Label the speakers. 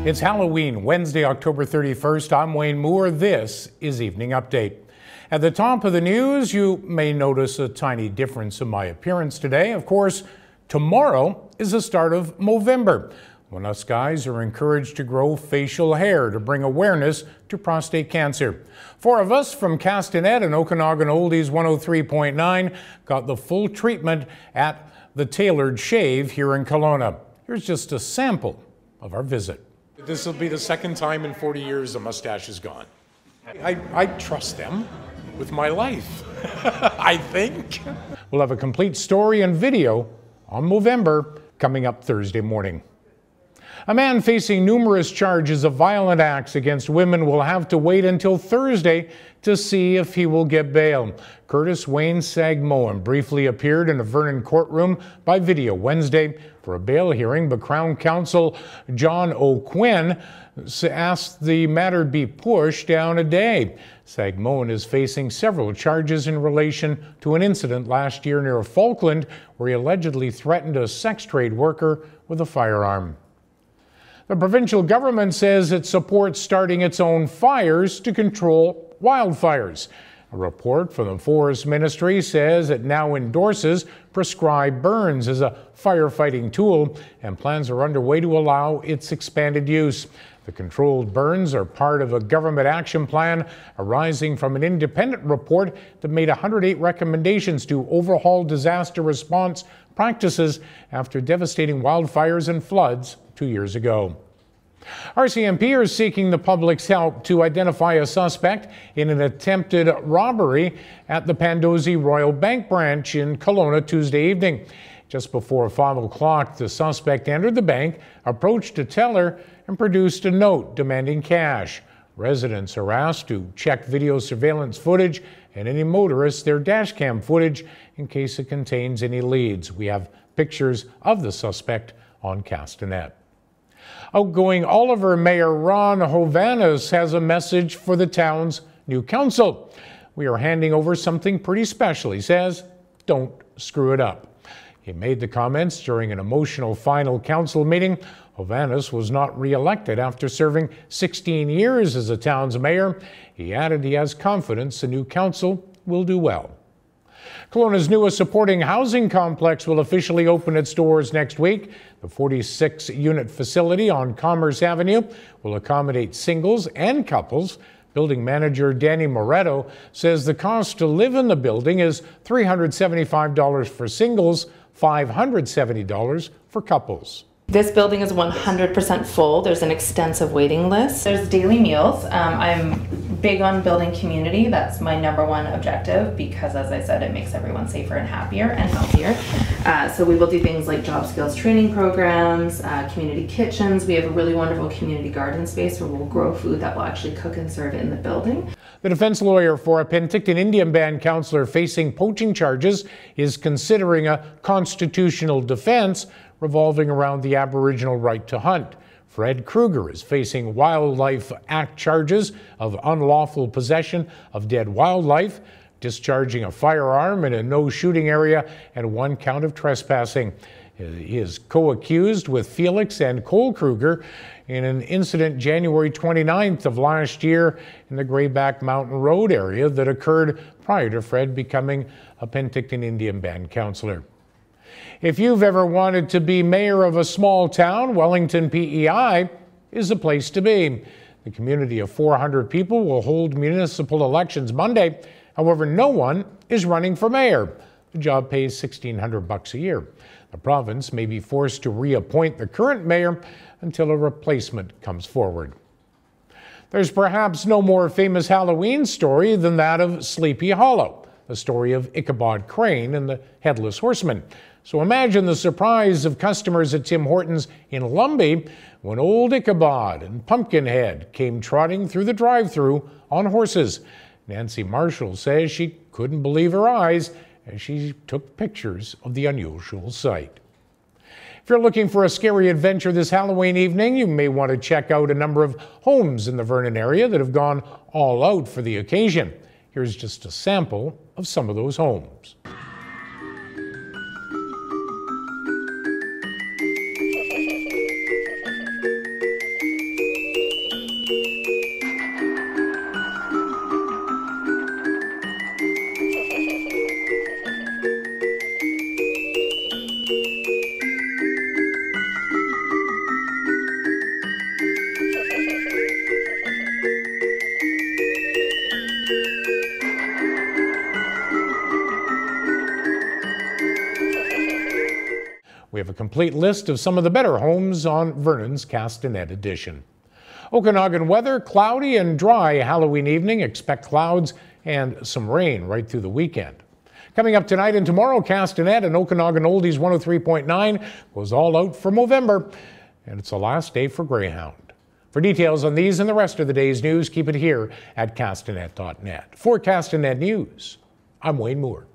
Speaker 1: It's Halloween, Wednesday, October 31st. I'm Wayne Moore. This is Evening Update. At the top of the news, you may notice a tiny difference in my appearance today. Of course, tomorrow is the start of Movember, when us guys are encouraged to grow facial hair to bring awareness to prostate cancer. Four of us from Castanet and Okanagan Oldies 103.9 got the full treatment at the Tailored Shave here in Kelowna. Here's just a sample of our visit. This will be the second time in 40 years the mustache is gone. I trust them with my life, I think. We'll have a complete story and video on Movember coming up Thursday morning. A man facing numerous charges of violent acts against women will have to wait until Thursday to see if he will get bail. Curtis Wayne Sagmoan briefly appeared in a Vernon courtroom by video Wednesday for a bail hearing, but Crown Counsel John O'Quinn asked the matter be pushed down a day. Sagmoan is facing several charges in relation to an incident last year near Falkland where he allegedly threatened a sex trade worker with a firearm. The provincial government says it supports starting its own fires to control wildfires. A report from the Forest Ministry says it now endorses prescribed burns as a firefighting tool, and plans are underway to allow its expanded use. The controlled burns are part of a government action plan arising from an independent report that made 108 recommendations to overhaul disaster response practices after devastating wildfires and floods 2 years ago. RCMP are seeking the public's help to identify a suspect in an attempted robbery at the Pandozzi Royal Bank branch in Kelowna Tuesday evening. Just before 5 o'clock, the suspect entered the bank, approached a teller, and produced a note demanding cash. Residents are asked to check video surveillance footage and any motorists their dashcam footage in case it contains any leads. We have pictures of the suspect on Castanet. Outgoing Oliver Mayor Ron Hovanes has a message for the town's new council. We are handing over something pretty special, he says. Don't screw it up. He made the comments during an emotional final council meeting. Hovanes was not re-elected after serving 16 years as the town's mayor. He added he has confidence the new council will do well. Kelowna's newest supporting housing complex will officially open its doors next week. The 46-unit facility on Commerce Avenue will accommodate singles and couples. Building manager Danny Moretto says the cost to live in the building is $375 for singles, $570 for couples.
Speaker 2: This building is 100% full. There's an extensive waiting list. There's daily meals. I'm big on building community. That's my #1 objective because, as I said, it makes everyone safer and happier and healthier. So we will do things like job skills training programs, community kitchens. We have a really wonderful community garden space where we'll grow food that we'll actually cook and serve in the building.
Speaker 1: The defense lawyer for a Penticton Indian Band counselor facing poaching charges is considering a constitutional defense revolving around the Aboriginal right to hunt. Fred Kruger is facing Wildlife Act charges of unlawful possession of dead wildlife, discharging a firearm in a no-shooting area, and 1 count of trespassing. He is co-accused with Felix and Cole Kruger in an incident January 29th of last year in the Greyback Mountain Road area that occurred prior to Fred becoming a Penticton Indian Band counselor. If you've ever wanted to be mayor of a small town, Wellington PEI is the place to be. The community of 400 people will hold municipal elections Monday. However, no one is running for mayor. The job pays $1,600 a year. The province may be forced to reappoint the current mayor until a replacement comes forward. There's perhaps no more famous Halloween story than that of Sleepy Hollow, the story of Ichabod Crane and the Headless Horseman. So imagine the surprise of customers at Tim Hortons in Lumbee when old Ichabod and Pumpkinhead came trotting through the drive-thru on horses. Nancy Marshall says she couldn't believe her eyes as she took pictures of the unusual sight. If you're looking for a scary adventure this Halloween evening, you may want to check out a number of homes in the Vernon area that have gone all out for the occasion. Here's just a sample of some of those homes. We have a complete list of some of the better homes on Vernon's Castanet edition. Okanagan weather, cloudy and dry Halloween evening. Expect clouds and some rain right through the weekend. Coming up tonight and tomorrow, Castanet and Okanagan Oldies 103.9 goes all out for Movember, and it's the last day for Greyhound. For details on these and the rest of the day's news, keep it here at castanet.net. For Castanet News, I'm Wayne Moore.